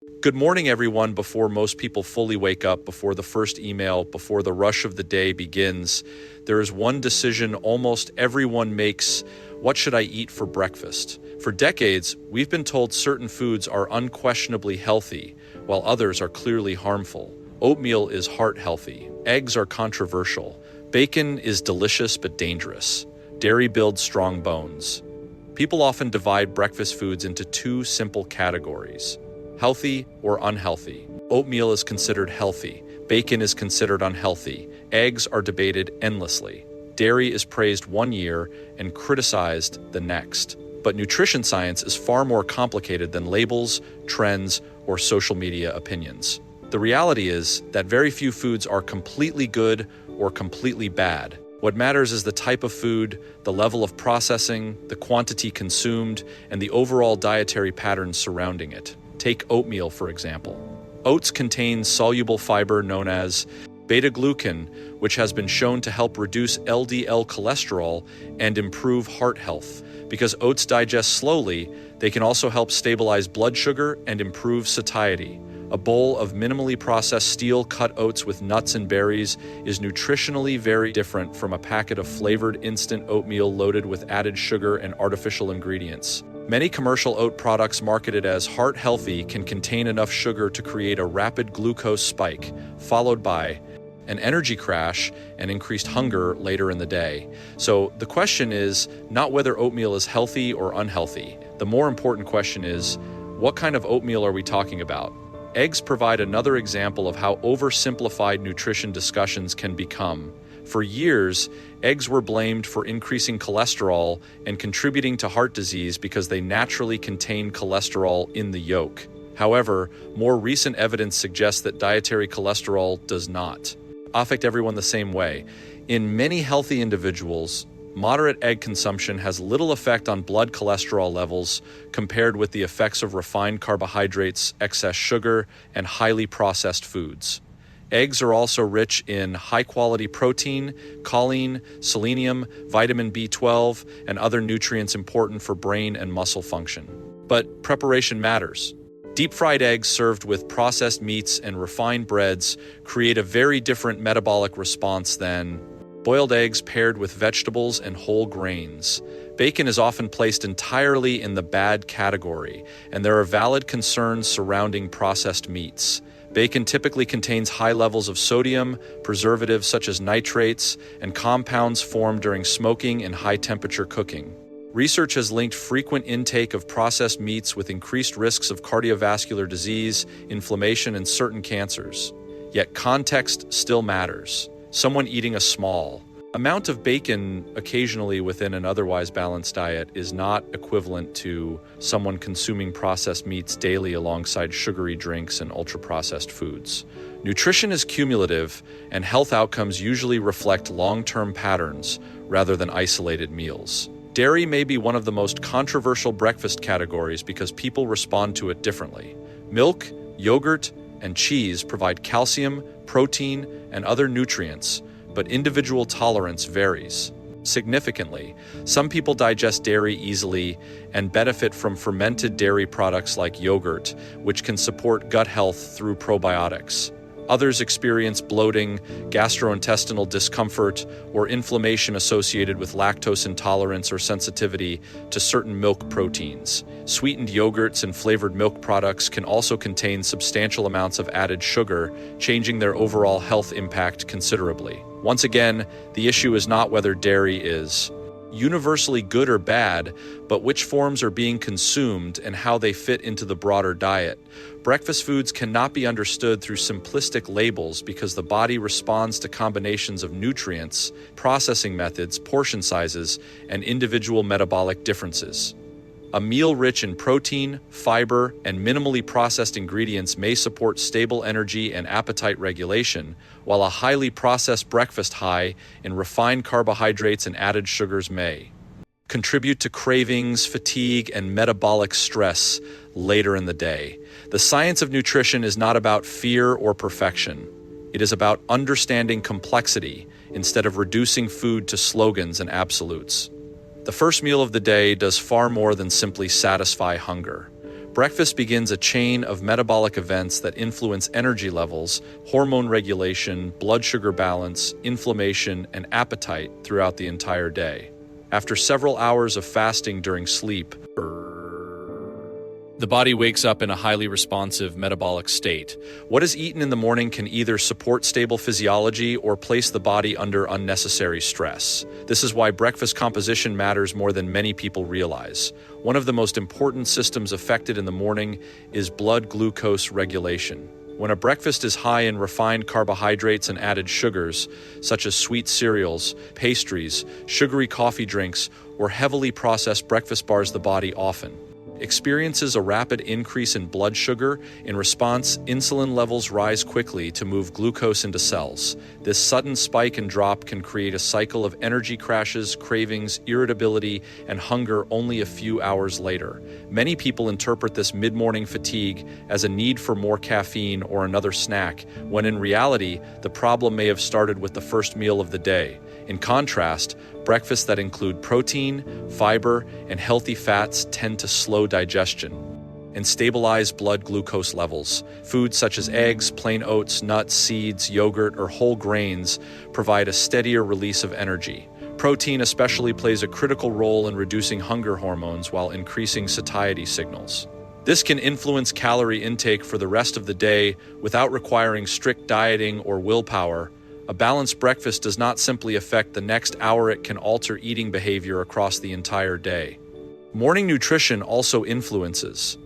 Good morning, everyone. Before most people fully wake up, before the first email, before the rush of the day begins, there is one decision almost everyone makes: what should I eat for breakfast? For decades, we've been told certain foods are unquestionably healthy, while others are clearly harmful. Oatmeal is heart healthy. Eggs are controversial. Bacon is delicious but dangerous. Dairy builds strong bones. People often divide breakfast foods into two simple categories: healthy or unhealthy. Oatmeal is considered healthy. Bacon is considered unhealthy. Eggs are debated endlessly. Dairy is praised one year and criticized the next. But nutrition science is far more complicated than labels, trends, or social media opinions. The reality is that very few foods are completely good or completely bad. What matters is the type of food, the level of processing, the quantity consumed, and the overall dietary patterns surrounding it. Take oatmeal, for example. Oats contain soluble fiber known as beta-glucan, which has been shown to help reduce LDL cholesterol and improve heart health. Because oats digest slowly, they can also help stabilize blood sugar and improve satiety. A bowl of minimally processed steel-cut oats with nuts and berries is nutritionally very different from a packet of flavored instant oatmeal loaded with added sugar and artificial ingredients. Many commercial oat products marketed as heart healthy can contain enough sugar to create a rapid glucose spike, followed by an energy crash and increased hunger later in the day. So the question is not whether oatmeal is healthy or unhealthy. The more important question is, what kind of oatmeal are we talking about? Eggs provide another example of how oversimplified nutrition discussions can become. For years, eggs were blamed for increasing cholesterol and contributing to heart disease because they naturally contain cholesterol in the yolk. However, more recent evidence suggests that dietary cholesterol does not affect everyone the same way. In many healthy individuals, moderate egg consumption has little effect on blood cholesterol levels compared with the effects of refined carbohydrates, excess sugar, and highly processed foods. Eggs are also rich in high-quality protein, choline, selenium, vitamin B12, and other nutrients important for brain and muscle function. But preparation matters. Deep-fried eggs served with processed meats and refined breads create a very different metabolic response than boiled eggs paired with vegetables and whole grains. Bacon is often placed entirely in the bad category, and there are valid concerns surrounding processed meats. Bacon typically contains high levels of sodium, preservatives such as nitrates, and compounds formed during smoking and high-temperature cooking. Research has linked frequent intake of processed meats with increased risks of cardiovascular disease, inflammation, and certain cancers. Yet context still matters. Someone eating a small amount of bacon occasionally within an otherwise balanced diet is not equivalent to someone consuming processed meats daily alongside sugary drinks and ultra-processed foods. Nutrition is cumulative, and health outcomes usually reflect long-term patterns rather than isolated meals. Dairy may be one of the most controversial breakfast categories because people respond to it differently. Milk, yogurt, and cheese provide calcium, protein, and other nutrients, but individual tolerance varies significantly. Some people digest dairy easily and benefit from fermented dairy products like yogurt, which can support gut health through probiotics. Others experience bloating, gastrointestinal discomfort, or inflammation associated with lactose intolerance or sensitivity to certain milk proteins. Sweetened yogurts and flavored milk products can also contain substantial amounts of added sugar, changing their overall health impact considerably. Once again, the issue is not whether dairy is universally good or bad, but which forms are being consumed and how they fit into the broader diet. Breakfast foods cannot be understood through simplistic labels because the body responds to combinations of nutrients, processing methods, portion sizes, and individual metabolic differences. A meal rich in protein, fiber, and minimally processed ingredients may support stable energy and appetite regulation, while a highly processed breakfast high in refined carbohydrates and added sugars may contribute to cravings, fatigue, and metabolic stress later in the day. The science of nutrition is not about fear or perfection. It is about understanding complexity instead of reducing food to slogans and absolutes. The first meal of the day does far more than simply satisfy hunger. Breakfast begins a chain of metabolic events that influence energy levels, hormone regulation, blood sugar balance, inflammation, and appetite throughout the entire day. After several hours of fasting during sleep, the body wakes up in a highly responsive metabolic state. What is eaten in the morning can either support stable physiology or place the body under unnecessary stress. This is why breakfast composition matters more than many people realize. One of the most important systems affected in the morning is blood glucose regulation. When a breakfast is high in refined carbohydrates and added sugars, such as sweet cereals, pastries, sugary coffee drinks, or heavily processed breakfast bars, the body often experiences a rapid increase in blood sugar. In response, insulin levels rise quickly to move glucose into cells. This sudden spike and drop can create a cycle of energy crashes, cravings, irritability, and hunger only a few hours later. Many people interpret this mid-morning fatigue as a need for more caffeine or another snack, when in reality, the problem may have started with the first meal of the day. In contrast, breakfasts that include protein, fiber, and healthy fats tend to slow digestion and stabilize blood glucose levels. Foods such as eggs, plain oats, nuts, seeds, yogurt, or whole grains provide a steadier release of energy. Protein especially plays a critical role in reducing hunger hormones while increasing satiety signals. This can influence calorie intake for the rest of the day without requiring strict dieting or willpower. A balanced breakfast does not simply affect the next hour, it can alter eating behavior across the entire day. Morning nutrition also influences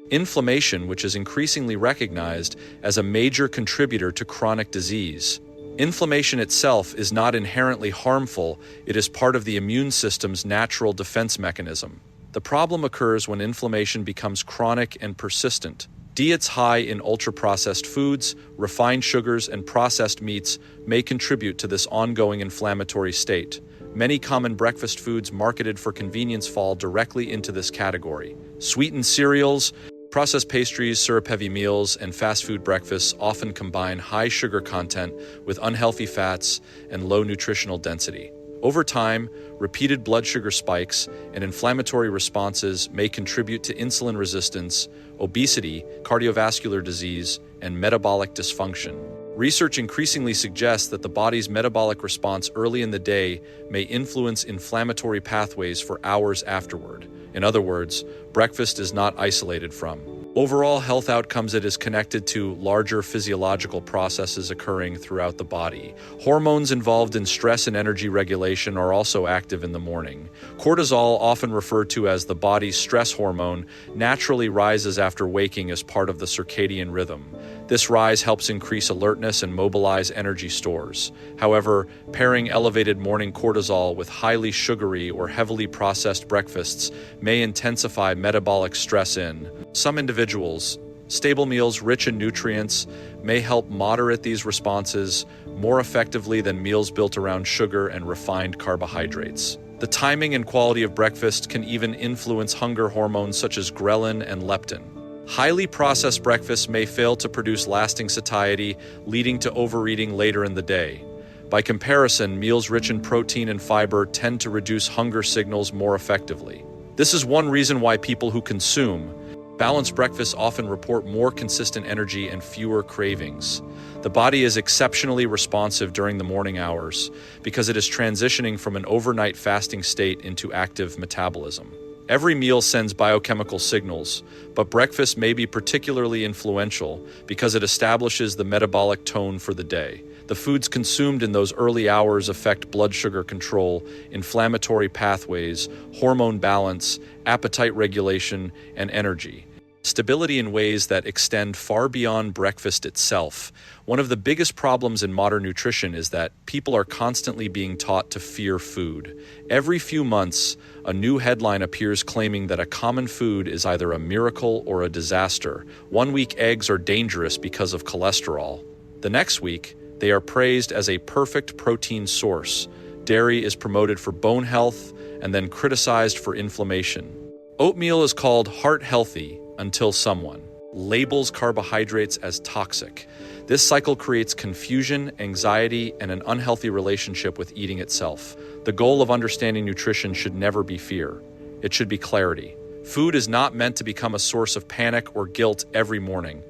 inflammation, which is increasingly recognized as a major contributor to chronic disease. Inflammation itself is not inherently harmful, it is part of the immune system's natural defense mechanism. The problem occurs when inflammation becomes chronic and persistent. Diets high in ultra-processed foods, refined sugars, and processed meats may contribute to this ongoing inflammatory state. Many common breakfast foods marketed for convenience fall directly into this category. Sweetened cereals, processed pastries, syrup-heavy meals, and fast food breakfasts often combine high sugar content with unhealthy fats and low nutritional density. Over time, repeated blood sugar spikes and inflammatory responses may contribute to insulin resistance, obesity, cardiovascular disease, and metabolic dysfunction. Research increasingly suggests that the body's metabolic response early in the day may influence inflammatory pathways for hours afterward. In other words, breakfast is not isolated from overall health outcomes. It is connected to larger physiological processes occurring throughout the body. Hormones involved in stress and energy regulation are also active in the morning. Cortisol, often referred to as the body's stress hormone, naturally rises after waking as part of the circadian rhythm. This rise helps increase alertness and mobilize energy stores. However, pairing elevated morning cortisol with highly sugary or heavily processed breakfasts may intensify metabolic stress in some individuals. Stable meals rich in nutrients may help moderate these responses more effectively than meals built around sugar and refined carbohydrates. The timing and quality of breakfast can even influence hunger hormones such as ghrelin and leptin. Highly processed breakfasts may fail to produce lasting satiety, leading to overeating later in the day. By comparison, meals rich in protein and fiber tend to reduce hunger signals more effectively. This is one reason why people who consume balanced breakfasts often report more consistent energy and fewer cravings. The body is exceptionally responsive during the morning hours because it is transitioning from an overnight fasting state into active metabolism. Every meal sends biochemical signals, but breakfast may be particularly influential because it establishes the metabolic tone for the day. The foods consumed in those early hours affect blood sugar control, inflammatory pathways, hormone balance, appetite regulation, and energy stability in ways that extend far beyond breakfast itself. One of the biggest problems in modern nutrition is that people are constantly being taught to fear food. Every few months, a new headline appears claiming that a common food is either a miracle or a disaster. One week, eggs are dangerous because of cholesterol. The next week, they are praised as a perfect protein source. Dairy is promoted for bone health and then criticized for inflammation. Oatmeal is called heart healthy until someone labels carbohydrates as toxic. This cycle creates confusion, anxiety, and an unhealthy relationship with eating itself. The goal of understanding nutrition should never be fear. It should be clarity. Food is not meant to become a source of panic or guilt every morning.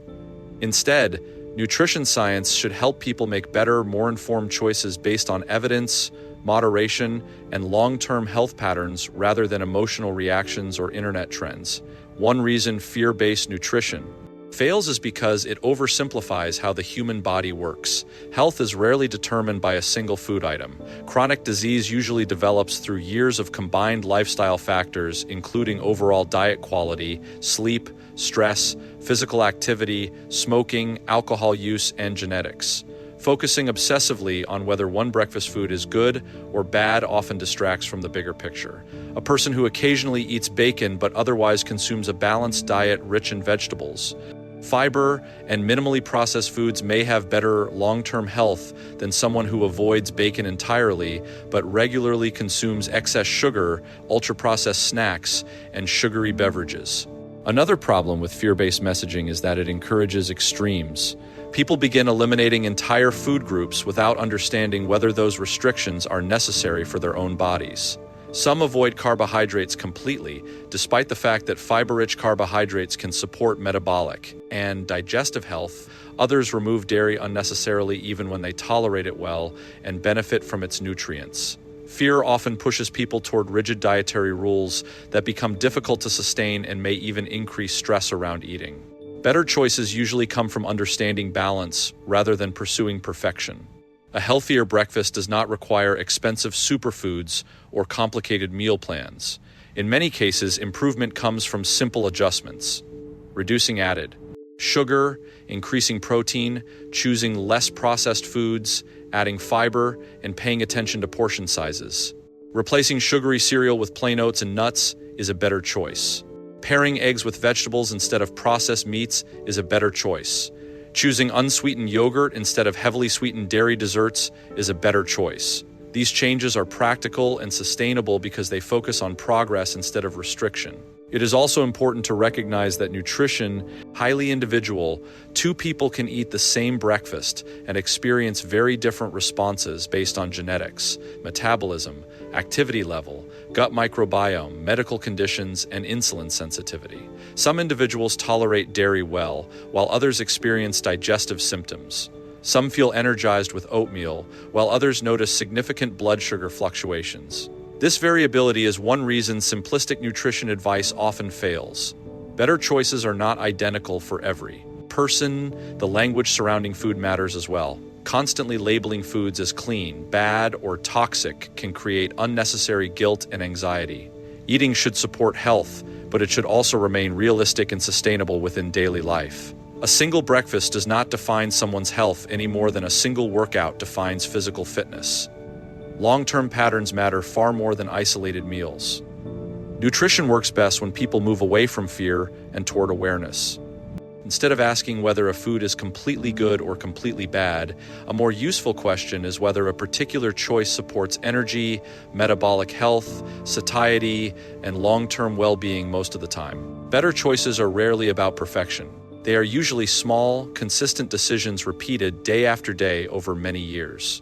Instead, nutrition science should help people make better, more informed choices based on evidence, moderation, and long-term health patterns rather than emotional reactions or internet trends. One reason fear-based nutrition fails is because it oversimplifies how the human body works. Health is rarely determined by a single food item. Chronic disease usually develops through years of combined lifestyle factors, including overall diet quality, sleep, stress, physical activity, smoking, alcohol use, and genetics. Focusing obsessively on whether one breakfast food is good or bad often distracts from the bigger picture. A person who occasionally eats bacon but otherwise consumes a balanced diet rich in vegetables, fiber, and minimally processed foods may have better long-term health than someone who avoids bacon entirely but regularly consumes excess sugar, ultra-processed snacks, and sugary beverages. Another problem with fear-based messaging is that it encourages extremes. People begin eliminating entire food groups without understanding whether those restrictions are necessary for their own bodies. Some avoid carbohydrates completely, despite the fact that fiber-rich carbohydrates can support metabolic and digestive health. Others remove dairy unnecessarily even when they tolerate it well and benefit from its nutrients. Fear often pushes people toward rigid dietary rules that become difficult to sustain and may even increase stress around eating. Better choices usually come from understanding balance rather than pursuing perfection. A healthier breakfast does not require expensive superfoods or complicated meal plans. In many cases, improvement comes from simple adjustments: reducing added sugar, increasing protein, choosing less processed foods, adding fiber, and paying attention to portion sizes. Replacing sugary cereal with plain oats and nuts is a better choice. Pairing eggs with vegetables instead of processed meats is a better choice. Choosing unsweetened yogurt instead of heavily sweetened dairy desserts is a better choice. These changes are practical and sustainable because they focus on progress instead of restriction. It is also important to recognize that nutrition is highly individual. Two people can eat the same breakfast and experience very different responses based on genetics, metabolism, activity level, gut microbiome, medical conditions, and insulin sensitivity. Some individuals tolerate dairy well, while others experience digestive symptoms. Some feel energized with oatmeal, while others notice significant blood sugar fluctuations. This variability is one reason simplistic nutrition advice often fails. Better choices are not identical for every person. The language surrounding food matters as well. Constantly labeling foods as clean, bad, or toxic can create unnecessary guilt and anxiety. Eating should support health, but it should also remain realistic and sustainable within daily life. A single breakfast does not define someone's health any more than a single workout defines physical fitness. Long-term patterns matter far more than isolated meals. Nutrition works best when people move away from fear and toward awareness. Instead of asking whether a food is completely good or completely bad, a more useful question is whether a particular choice supports energy, metabolic health, satiety, and long-term well-being most of the time. Better choices are rarely about perfection. They are usually small, consistent decisions repeated day after day over many years.